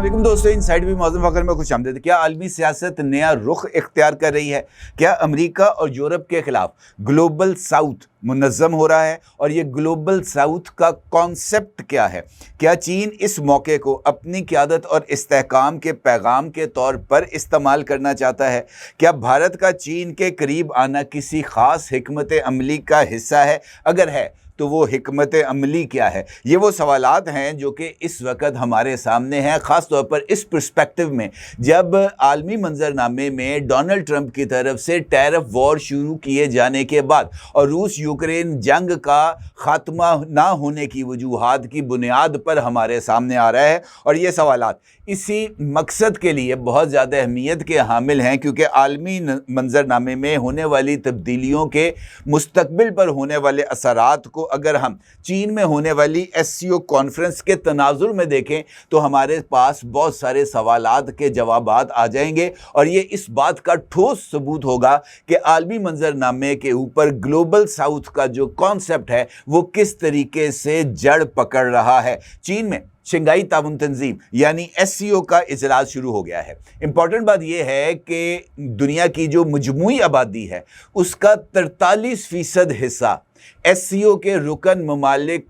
अस्सलाम दोस्तों, इनसाइड भी मौज़ूम फ़खर में खुशामदीद। क्या आलमी सियासत नया रुख इख्तियार कर रही है? क्या अमेरिका और यूरोप के खिलाफ ग्लोबल साउथ मुनज़्ज़म हो रहा है? और ये ग्लोबल साउथ का कॉन्सेप्ट क्या है? क्या चीन इस मौके को अपनी क़यादत और इस्तेहकाम के पैगाम के तौर पर इस्तेमाल करना चाहता है? क्या भारत का चीन के करीब आना किसी ख़ास हिकमत अमली का हिस्सा है? अगर है तो वो हिकमत अमली क्या है? ये वो सवालात हैं जो कि इस वक्त हमारे सामने हैं, ख़ास तौर पर इस पर्सपेक्टिव में जब आलमी मंजरनामे में डोनाल्ड ट्रंप की तरफ से टैरिफ वॉर शुरू किए जाने के बाद और रूस यूक्रेन जंग का ख़ात्मा ना होने की वजूहात की बुनियाद पर हमारे सामने आ रहा है। और ये सवालात इसी मकसद के लिए बहुत ज़्यादा अहमियत के हामिल हैं, क्योंकि आलमी मंजरनामे में होने वाली तब्दीलियों के मुस्तकबिल पर होने वाले असरात को अगर हम चीन में होने वाली SCO कॉन्फ्रेंस के तनाजुर में देखें तो हमारे पास बहुत सारे सवालात के जवाबात आ जाएंगे। और ये इस बात का ठोस सबूत होगा कि आलमी मंजरनामे के ऊपर ग्लोबल साउथ का जो कॉन्सेप्ट है वो किस तरीके से जड़ पकड़ रहा है। चीन में शंघाई ताउन तंजीम यानी SCO का इजलास शुरू हो गया है। इंपॉर्टेंट बात यह है कि दुनिया की जो मजमूई आबादी है उसका 43% हिस्सा SCO के रुकन ममालिक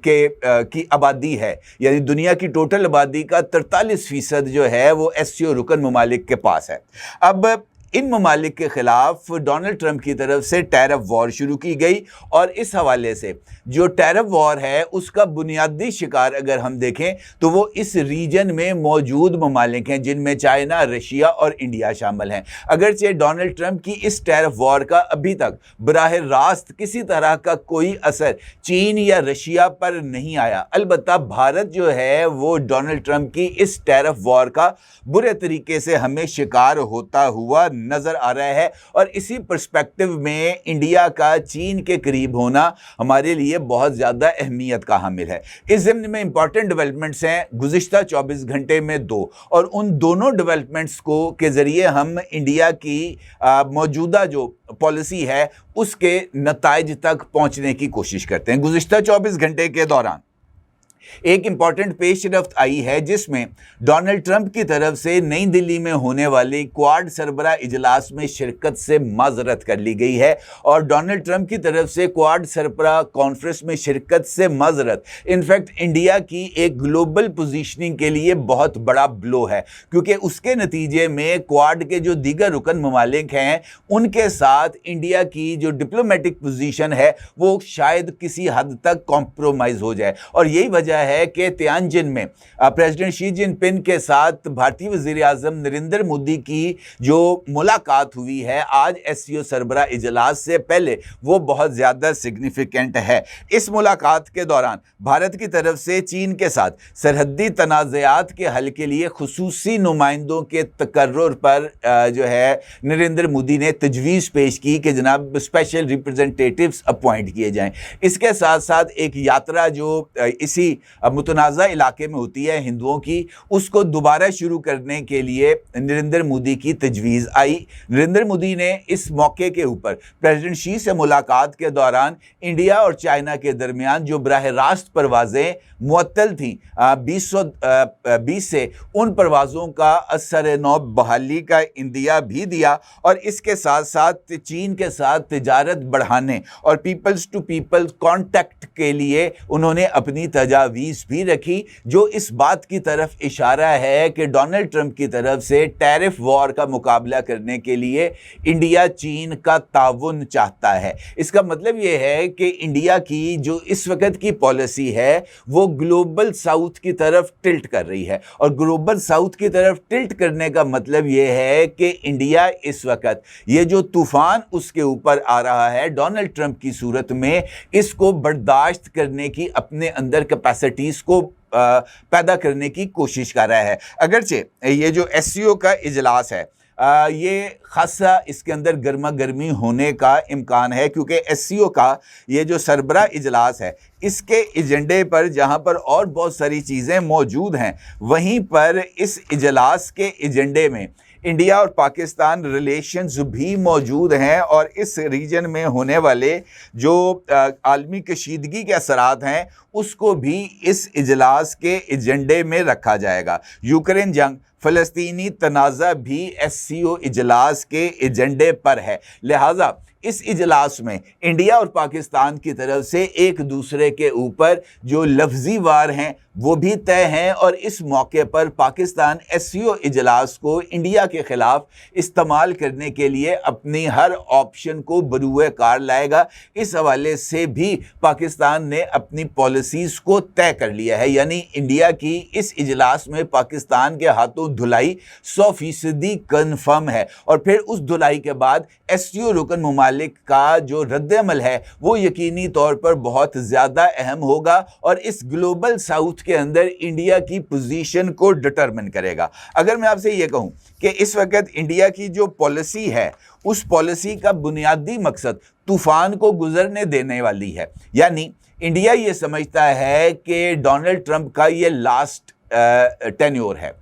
की आबादी है, यानी दुनिया की टोटल आबादी का 43% जो है वो SCO रुकन ममालिक के पास है। अब इन ममालिक के ख़िलाफ़ डोनाल्ड ट्रंप की तरफ से टैरिफ वॉर शुरू की गई और इस हवाले से जो टैरिफ वॉर है उसका बुनियादी शिकार अगर हम देखें तो वो इस रीजन में मौजूद ममालिक हैं, जिनमें चाइना, रशिया और इंडिया शामिल हैं। अगरचे डोनाल्ड ट्रंप की इस टैरिफ वॉर का अभी तक बराह रास्त किसी तरह का कोई असर चीन या रशिया पर नहीं आया, अलबत्ता भारत जो है वो डोनाल्ड ट्रंप की इस टैरिफ वॉर का बुरे तरीके से हमें शिकार होता हुआ नजर आ रहा है। और इसी पर्सपेक्टिव में इंडिया का चीन के करीब होना हमारे लिए बहुत ज़्यादा अहमियत का हामिल है। इस ज़िम्न में इंपॉर्टेंट डेवलपमेंट्स हैं गुज़िश्ता 24 घंटे में 2, और उन दोनों डेवलपमेंट्स को के ज़रिए हम इंडिया की मौजूदा जो पॉलिसी है उसके नताइज तक पहुँचने की कोशिश करते हैं। गुज़िश्ता 24 घंटे के दौरान एक इंपॉर्टेंट पेशरफ्त आई है जिसमें डोनाल्ड ट्रंप की तरफ से नई दिल्ली में होने वाली क्वाड सरबरा इजलास में शिरकत से माजरत कर ली गई है। और डोनाल्ड ट्रंप की तरफ से क्वाड सरबरा कॉन्फ्रेंस में शिरकत से माजरत इनफैक्ट इंडिया की एक ग्लोबल पोजीशनिंग के लिए बहुत बड़ा ब्लो है, क्योंकि उसके नतीजे में क्वाड के जो दीगर रुकन ममालिक हैं उनके साथ इंडिया की जो डिप्लोमेटिक पोजीशन है वो शायद किसी हद तक कॉम्प्रोमाइज़ हो जाए। और यही वजह है कि तियानजिन में प्रेसिडेंट शी जिनपिंग के साथ भारतीय वज़ीर आज़म नरेंद्र मोदी की जो मुलाकात हुई है आज SCO सरबरा इजलास से पहले वो बहुत ज़्यादा सिग्निफिकेंट है। इस मुलाकात के दौरान भारत की तरफ से चीन के साथ सरहदी तनाज़ात के हल के लिए खुसूसी नुमाइंदों के तकर्रुर पर जो है नरेंद्र मोदी ने तजवीज़ पेश की कि जनाब स्पेशल रिप्रेजेंटेटिव्स अपॉइंट किए जाएं। इसके साथ साथ एक यात्रा जो इसी मुतनाज़ा इलाके में होती है हिंदुओं की, उसको दोबारा शुरू करने के लिए नरेंद्र मोदी की तजवीज़ आई। नरेंद्र मोदी ने इस मौके के ऊपर प्रेसिडेंट शी से मुलाकात के दौरान इंडिया और चाइना के दरमियान जो बराह रास्त परवाज़ें मुअत्तल थीं 2020 से उन परवाज़ों का असर नौ बहाली का इंदिया भी दिया। और इसके साथ साथ चीन के साथ तिजारत बढ़ाने और पीपल्स टू पीपल कॉन्टैक्ट के लिए उन्होंने अपनी तजावीज़ भी रखी, जो इस बात की तरफ इशारा है कि डोनाल्ड ट्रंप की तरफ से टैरिफ वॉर का मुकाबला करने के लिए इंडिया चीन का ताउन चाहता है। इसका मतलब ये है कि इंडिया की जो इस वक्त की पॉलिसी है वो ग्लोबल साउथ की तरफ टिल्ट कर रही है। और ग्लोबल साउथ की तरफ टिल्ट करने का मतलब ये है कि इंडिया इस वक्त ये जो तूफान उसके ऊपर आ रहा है डोनाल्ड ट्रंप की सूरत में, इसको बर्दाश्त करने की अपने अंदर कैपेसिटीज़ को पैदा करने की कोशिश कर रहा है। अगरचे ये जो SCO का इजलास है ये खासा इसके अंदर गर्मा गर्मी होने का इम्कान है, क्योंकि SCO का ये जो सरबरा इजलास है इसके एजेंडे पर जहां पर और बहुत सारी चीज़ें मौजूद हैं, वहीं पर इस इजलास के एजेंडे में इंडिया और पाकिस्तान रिलेशंस भी मौजूद हैं और इस रीजन में होने वाले जो आलमी कशीदगी के असरात हैं उसको भी इस इजलास के एजेंडे में रखा जाएगा। यूक्रेन जंग, फ़लस्तीनी तनाज़ा भी SCO इजलास के एजेंडे पर है। लिहाजा इस इजलास में इंडिया और पाकिस्तान की तरफ से एक दूसरे के ऊपर जो लफ्ज़ी वार हैं वो भी तय हैं और इस मौके पर पाकिस्तान SCO इजलास को इंडिया के ख़िलाफ़ इस्तेमाल करने के लिए अपनी हर ऑप्शन को बरूए कार लाएगा। इस हवाले से भी पाकिस्तान ने अपनी पॉलिसीज़ को तय कर लिया है, यानी इंडिया की इस इजलास में पाकिस्तान के हाथों धुलाई 100% कन्फर्म है और फिर उस धुलाई के बाद SCO रुकन ममालिक का जो रद्द-ए-अमल है वो यकीनी तौर पर बहुत ज़्यादा अहम होगा और इस ग्लोबल साउथ के अंदर इंडिया की पोजीशन को डिटरमिन करेगा। अगर मैं आपसे ये कहूँ कि इस वक्त इंडिया की जो पॉलिसी है उस पॉलिसी का बुनियादी मकसद तूफ़ान को गुजरने देने वाली है, यानी इंडिया ये समझता है कि डोनाल्ड ट्रंप का ये लास्ट टेन्योर है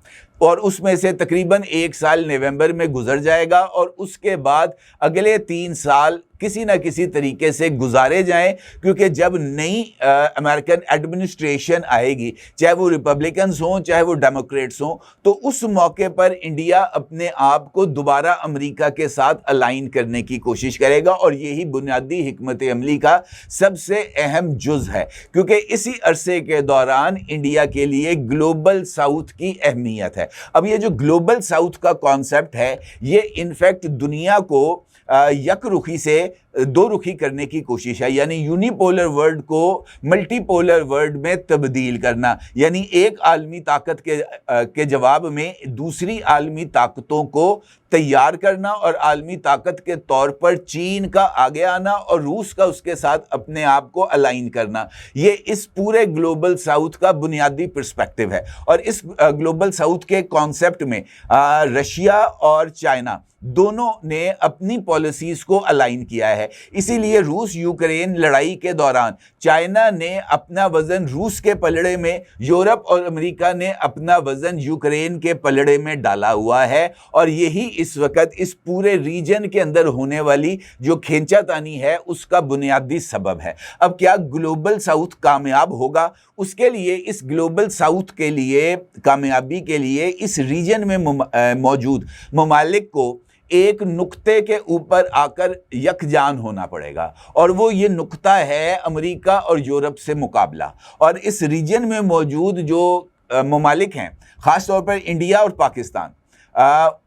और उसमें से तकरीबन 1 साल नवंबर में गुजर जाएगा और उसके बाद अगले 3 साल किसी न किसी तरीके से गुजारे जाएं, क्योंकि जब नई अमेरिकन एडमिनिस्ट्रेशन आएगी, चाहे वो रिपब्लिकन्स हों चाहे वो डेमोक्रेट्स हों, तो उस मौके पर इंडिया अपने आप को दोबारा अमेरिका के साथ अलाइन करने की कोशिश करेगा और यही बुनियादी हिकमत अमली का सबसे अहम जुज़ है, क्योंकि इसी अरसे के दौरान इंडिया के लिए ग्लोबल साउथ की अहमियत है। अब ये जो ग्लोबल साउथ का कॉन्सेप्ट है ये इनफैक्ट दुनिया को यकरुखी से दो रुखी करने की कोशिश है, यानी यूनिपोलर वर्ल्ड को मल्टीपोलर वर्ल्ड में तब्दील करना, यानी एक आलमी ताकत के जवाब में दूसरी आलमी ताकतों को तैयार करना और आलमी ताकत के तौर पर चीन का आगे आना और रूस का उसके साथ अपने आप को अलाइन करना, ये इस पूरे ग्लोबल साउथ का बुनियादी पर्सपेक्टिव है। और इस ग्लोबल साउथ के कॉन्सेप्ट में रशिया और चाइना दोनों ने अपनी पॉलिसीज को अलाइन किया है। इसीलिए रूस यूक्रेन लड़ाई के दौरान चाइना ने अपना वजन रूस के पलड़े में, यूरोप और अमेरिका ने अपना वजन यूक्रेन के पलड़े में डाला हुआ है और यही इस वक्त इस पूरे रीजन के अंदर होने वाली जो खींचातानी है उसका बुनियादी सबब है। अब क्या ग्लोबल साउथ कामयाब होगा? उसके लिए, इस ग्लोबल साउथ के लिए कामयाबी के लिए इस रीजन में मौजूद ममालिक को एक नुक्ते के ऊपर आकर यकजान होना पड़ेगा और वो ये नुक्ता है अमेरिका और यूरोप से मुकाबला। और इस रीजन में मौजूद जो ममालिक हैं, ख़ास तौर पर इंडिया और पाकिस्तान,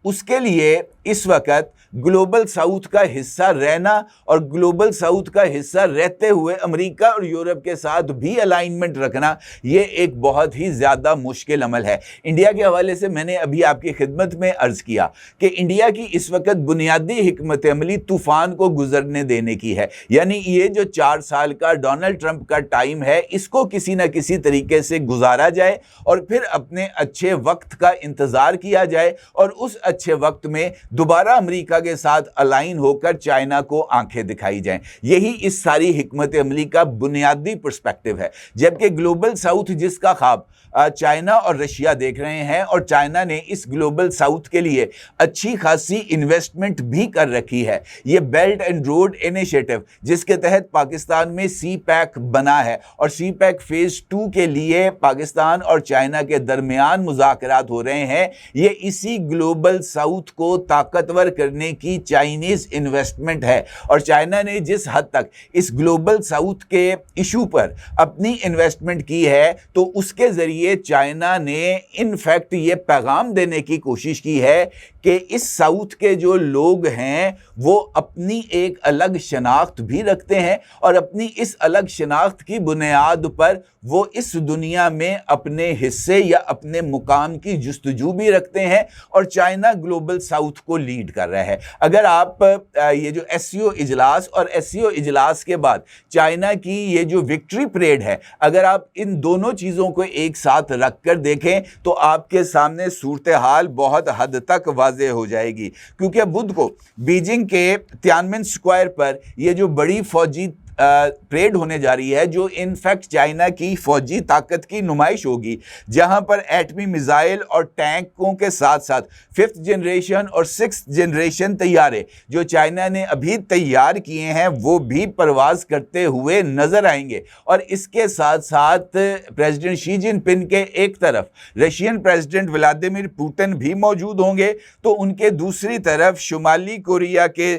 उसके लिए इस वक्त ग्लोबल साउथ का हिस्सा रहना और ग्लोबल साउथ का हिस्सा रहते हुए अमेरिका और यूरोप के साथ भी अलाइनमेंट रखना, ये एक बहुत ही ज़्यादा मुश्किल अमल है। इंडिया के हवाले से मैंने अभी आपकी खिदमत में अर्ज़ किया कि इंडिया की इस वक्त बुनियादी हिकमत अमली तूफ़ान को गुजरने देने की है, यानी ये जो 4 साल का डोनाल्ड ट्रंप का टाइम है इसको किसी न किसी तरीके से गुजारा जाए और फिर अपने अच्छे वक्त का इंतज़ार किया जाए और उस अच्छे वक्त में दोबारा अमेरिका के साथ अलाइन होकर चाइना को आंखें दिखाई जाएं। यही इस सारी हिकमत अमली का बुनियादी पर्सपेक्टिव है। जबकि ग्लोबल साउथ जिसका ख्वाब चाइना और रशिया देख रहे हैं और चाइना ने इस ग्लोबल साउथ के लिए अच्छी खासी इन्वेस्टमेंट भी कर रखी है। ये बेल्ट एंड रोड इनिशिएटिव जिसके तहत पाकिस्तान में CPEC बना है और CPEC फेज़ 2 के लिए पाकिस्तान और चाइना के दरमियान मुज़ाकरात हो रहे हैं, ये इसी ग्लोबल साउथ को ताकतवर करने की चाइनीज़ इन्वेस्टमेंट है। और चाइना ने जिस हद तक इस ग्लोबल साउथ के इशू पर अपनी इन्वेस्टमेंट की है तो उसके ज़रिए चाइना ने इनफैक्ट ये पैगाम देने की कोशिश की है कि इस साउथ के जो लोग हैं वो अपनी एक अलग शनाख्त भी रखते हैं और अपनी इस अलग शनाख्त की बुनियाद पर वो इस दुनिया में अपने हिस्से या अपने मुकाम की जुस्तजू भी रखते हैं और चाइना ग्लोबल साउथ को लीड कर रहा है। अगर आप ये जो SCO इजलास और SCO इजलास के बाद चाइना की ये जो विक्ट्री परेड है, अगर आप इन दोनों चीज़ों को एक साथ रख कर देखें तो आपके सामने सूरत हाल बहुत हद तक वाज़ेह हो जाएगी। क्योंकि बुध को बीजिंग के तियानमेन स्क्वायर पर ये जो बड़ी फौजी परेड होने जा रही है जो इनफैक्ट चाइना की फौजी ताकत की नुमाइश होगी, जहां पर एटमी मिसाइल और टैंकों के साथ साथ 5th जनरेशन और 6th जनरेशन तैयारे जो चाइना ने अभी तैयार किए हैं वो भी परवाज करते हुए नजर आएंगे। और इसके साथ साथ प्रेसिडेंट शी जिनपिंग के एक तरफ रशियन प्रेसिडेंट व्लादिमीर पुतिन भी मौजूद होंगे, तो उनके दूसरी तरफ शुमाली कोरिया के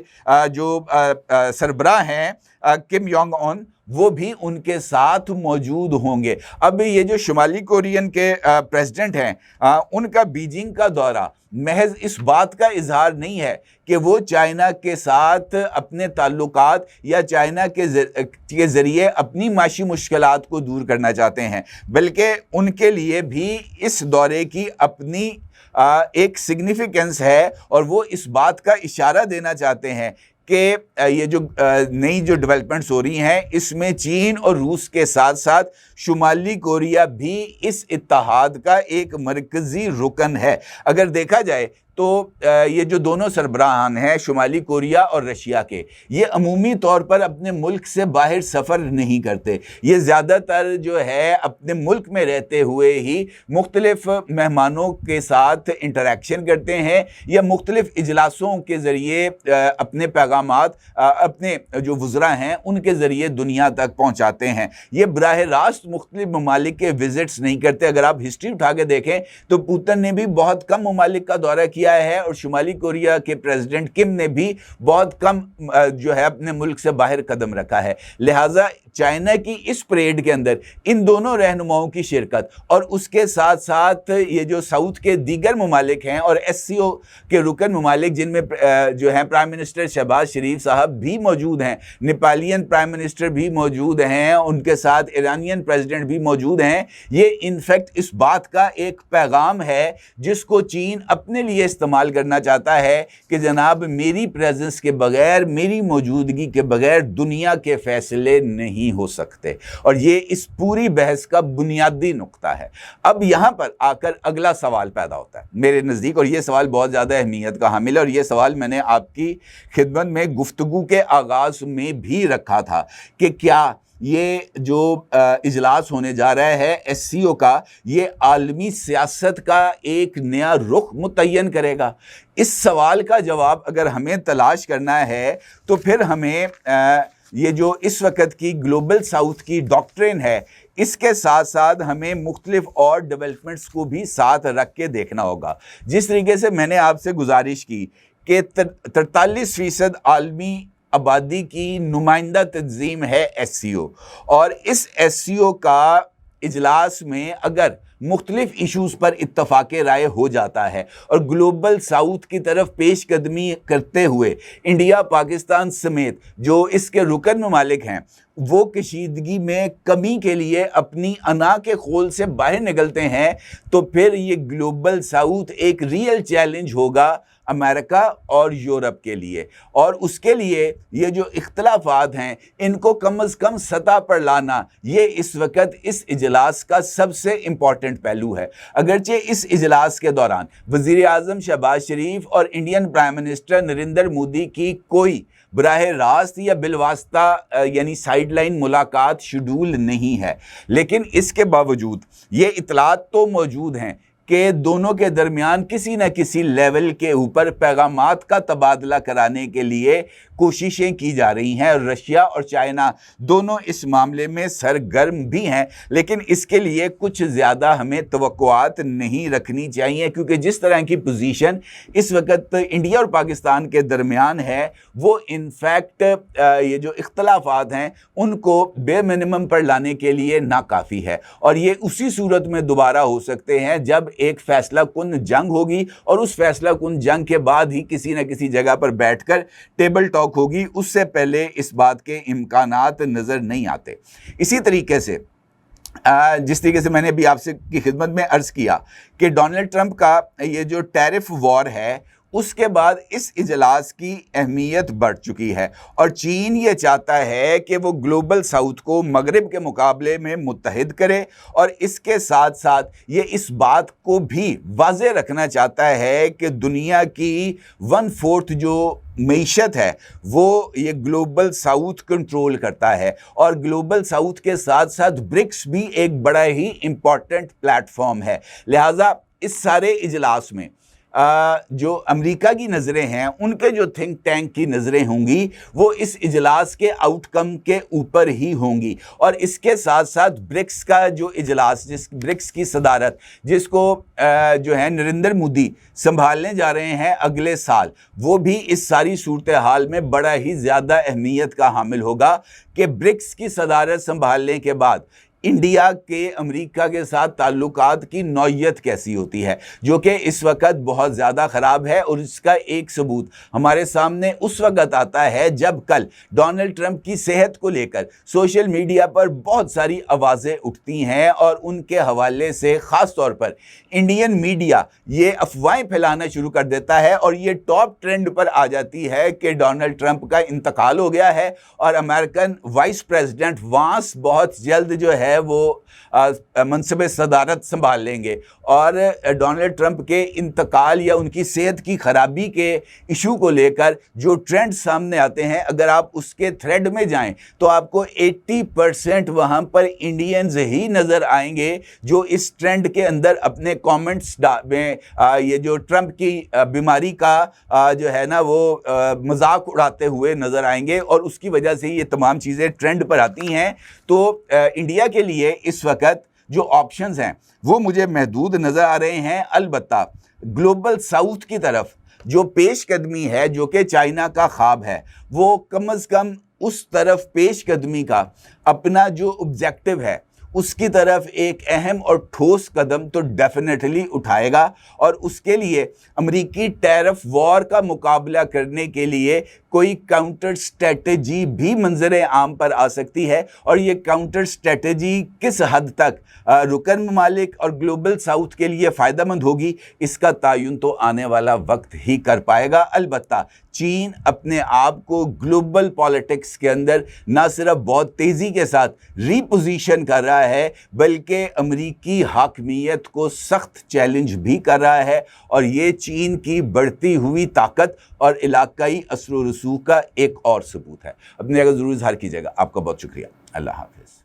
जो सरबराह हैं किम योंग उन, वो भी उनके साथ मौजूद होंगे। अब ये जो शुमाली कोरियन के प्रेसिडेंट हैं, उनका बीजिंग का दौरा महज इस बात का इजहार नहीं है कि वो चाइना के साथ अपने ताल्लुकात या चाइना के ज़रिए अपनी माशी मुश्किलात को दूर करना चाहते हैं, बल्कि उनके लिए भी इस दौरे की अपनी एक सिग्निफिकेंस है और वो इस बात का इशारा देना चाहते हैं कि ये जो नई जो डेवलपमेंट्स हो रही हैं इसमें चीन और रूस के साथ साथ शुमाली कोरिया भी इस इत्तेहाद का एक मरकज़ी रुकन है। अगर देखा जाए तो ये जो दोनों सरबराहान हैं शुमाली कोरिया और रशिया के, ये अमूमी तौर पर अपने मुल्क से बाहर सफ़र नहीं करते। ये ज़्यादातर जो है अपने मुल्क में रहते हुए ही मुख्तलिफ मेहमानों के साथ इंटरेक्शन करते हैं या मुख्तलिफ इजलासों के ज़रिए अपने पैगामात अपने जो वज़रा हैं उनके ज़रिए दुनिया तक पहुँचाते हैं। ये बराह रास्त मुख्तलिफ ममालिक के विज़िट्स नहीं करते। अगर आप हिस्ट्री उठा के देखें तो पुतिन ने भी बहुत कम ममालिक का दौरा किया है और शुमाली कोरिया के प्रेसिडेंट किम ने भी बहुत कम जो है अपने मुल्क से बाहर कदम रखा है। लिहाजा चाइना की इस परेड के अंदर इन दोनों रहनुमाओं की शिरकत और उसके साथ साथ ये जो साउथ के दीगर ममालिक हैं और SCO के रुकन ममालिक जिनमें जो हैं प्राइम मिनिस्टर शहबाज शरीफ साहब भी मौजूद हैं, नेपालियन प्राइम मिनिस्टर भी मौजूद हैं, उनके साथ ईरानियन प्रेसिडेंट भी मौजूद हैं। ये इनफैक्ट इस बात का एक पैगाम है जिसको चीन अपने लिए इस्तेमाल करना चाहता है कि जनाब मेरी प्रेजेंस के बगैर, मेरी मौजूदगी के बगैर दुनिया के फैसले नहीं हो सकते। और ये इस पूरी बहस का बुनियादी नुक्ता है। अब यहां पर आकर अगला सवाल पैदा होता है मेरे नज़दीक, और ये सवाल बहुत ज़्यादा अहमियत का हामिल है और ये सवाल मैंने आपकी खिदमत में गुफ्तगू के आगाज़ में भी रखा था कि क्या ये जो इजलास होने जा रहा है SCO का, ये आलमी सियासत का एक नया रुख मुतय्यन करेगा। इस सवाल का जवाब अगर हमें तलाश करना है तो फिर हमें ये जो इस वक्त की ग्लोबल साउथ की डॉक्ट्रिन है इसके साथ साथ हमें मुख्तलिफ और डेवलपमेंट्स को भी साथ रख के देखना होगा। जिस तरीके से मैंने आपसे गुजारिश की कि 43% आलमी आबादी की नुमाइंदा तंजीम है SCO, और इस SCO का इजलास में अगर मुख्तलिफ इशूज़ पर इत्तफाक़ राय हो जाता है और ग्लोबल साउथ की तरफ पेश कदमी करते हुए इंडिया, पाकिस्तान समेत जो इसके रुकन ममालिक हैं वो कशीदगी में कमी के लिए अपनी अना के खोल से बाहर निकलते हैं, तो फिर ये ग्लोबल साउथ एक रियल चैलेंज होगा अमेरिका और यूरोप के लिए। और उसके लिए ये जो इख्तलाफात हैं इनको कम अज़ कम सतह पर लाना, ये इस वक्त इस इजलास का सबसे इम्पॉर्टेंट पहलू है। अगरचे इस इजलास के दौरान वज़ीर आज़म शहबाज शरीफ और Indian prime minister Narendra Modi की कोई बराह रास्त या बिलवास्ता यानी साइडलाइन मुलाकात शेड्यूल नहीं है, लेकिन इसके बावजूद ये इतलात तो मौजूद हैं कि दोनों के दरमियान किसी न किसी लेवल के ऊपर पैगामात का तबादला कराने के लिए कोशिशें की जा रही हैं। रशिया और चाइना दोनों इस मामले में सरगर्म भी हैं, लेकिन इसके लिए कुछ ज़्यादा हमें तवक्कुआत नहीं रखनी चाहिए, क्योंकि जिस तरह की पोजीशन इस वक्त इंडिया और पाकिस्तान के दरमियान है वो इनफैक्ट ये जो इख्तलाफात हैं उनको बे मिनिमम पर लाने के लिए नाकाफ़ी है। और ये उसी सूरत में दोबारा हो सकते हैं जब एक फैसला कुन जंग होगी और उस फैसला कुन जंग के बाद ही किसी न किसी जगह पर बैठकर टेबल टॉक होगी। उससे पहले इस बात के इम्कानात नज़र नहीं आते। इसी तरीके से जिस तरीके से मैंने अभी आपसे की खिदमत में अर्ज़ किया कि डोनाल्ड ट्रंप का ये जो टैरिफ वॉर है उसके बाद इस इजलास की अहमियत बढ़ चुकी है और चीन ये चाहता है कि वो ग्लोबल साउथ को मगरिब के मुकाबले में मुत्तहिद करे और इसके साथ साथ ये इस बात को भी वाज़े रखना चाहता है कि दुनिया की 1/4 जो मईशत है वो ये ग्लोबल साउथ कंट्रोल करता है और ग्लोबल साउथ के साथ साथ ब्रिक्स भी एक बड़ा ही इम्पॉर्टेंट प्लेटफॉर्म है। लिहाजा इस सारे इजलास में जो अमेरिका की नज़रें हैं, उनके जो थिंक टैंक की नज़रें होंगी वो इस इजलास के आउटकम के ऊपर ही होंगी और इसके साथ साथ ब्रिक्स का जो इजलास, जिस ब्रिक्स की सदारत जिसको जो है नरेंद्र मोदी संभालने जा रहे हैं अगले साल, वो भी इस सारी सूरत हाल में बड़ा ही ज़्यादा अहमियत का हामिल होगा कि ब्रिक्स की सदारत संभालने के बाद इंडिया के अमेरिका के साथ ताल्लुकात की नौयत कैसी होती है, जो कि इस वक्त बहुत ज़्यादा ख़राब है। और इसका एक सबूत हमारे सामने उस वक्त आता है जब कल डोनाल्ड ट्रंप की सेहत को लेकर सोशल मीडिया पर बहुत सारी आवाज़ें उठती हैं और उनके हवाले से ख़ास तौर पर इंडियन मीडिया ये अफवाहें फैलाना शुरू कर देता है और ये टॉप ट्रेंड पर आ जाती है कि डोनाल्ड ट्रंप का इंतकाल हो गया है और अमेरिकन वाइस प्रेसिडेंट वांस बहुत जल्द जो है वो मनसब सदारत संभाल लेंगे और डोनाल्ड ट्रंप के इंतकाल या उनकी सेहत की खराबी के इशू को लेकर जो ट्रेंड सामने आते हैं, अगर आप उसके थ्रेड में जाएं तो आपको 80% वहाँ पर इंडियंस ही नज़र आएंगे जो इस ट्रेंड के अंदर अपने कमेंट्स में ये जो ट्रंप की बीमारी का जो है ना वो मजाक उड़ाते हुए नज़र आएंगे और उसकी वजह से ये तमाम चीज़ें ट्रेंड पर आती हैं। तो इंडिया के लिए इस वक्त जो ऑप्शंस हैं वो मुझे महदूद नज़र आ रहे हैं। अलबत्ता ग्लोबल साउथ की तरफ जो पेशकदमी है, जो कि चाइना का ख्वाब है, वो कम अज़ कम उस तरफ पेशकदमी का अपना जो ऑब्जेक्टिव है उसकी तरफ एक अहम और ठोस कदम तो डेफिनेटली उठाएगा और उसके लिए अमेरिकी टैरिफ वॉर का मुकाबला करने के लिए कोई काउंटर स्ट्रेटजी भी मंजर आम पर आ सकती है और ये काउंटर स्ट्रेटजी किस हद तक रुकन ममालिक और ग्लोबल साउथ के लिए फ़ायदेमंद होगी, इसका तयन तो आने वाला वक्त ही कर पाएगा। अलबत्ता चीन अपने आप को ग्लोबल पॉलिटिक्स के अंदर ना सिर्फ बहुत तेज़ी के साथ रीपोजीशन कर रहा है बल्कि अमेरिकी हाकमियत को सख्त चैलेंज भी कर रहा है और ये चीन की बढ़ती हुई ताकत और इलाकाई असर व रसूख का एक और सबूत है। अपनी जगह ज़रूर इज़हार कीजिएगा। आपका बहुत शुक्रिया। अल्लाह हाफ़िज़।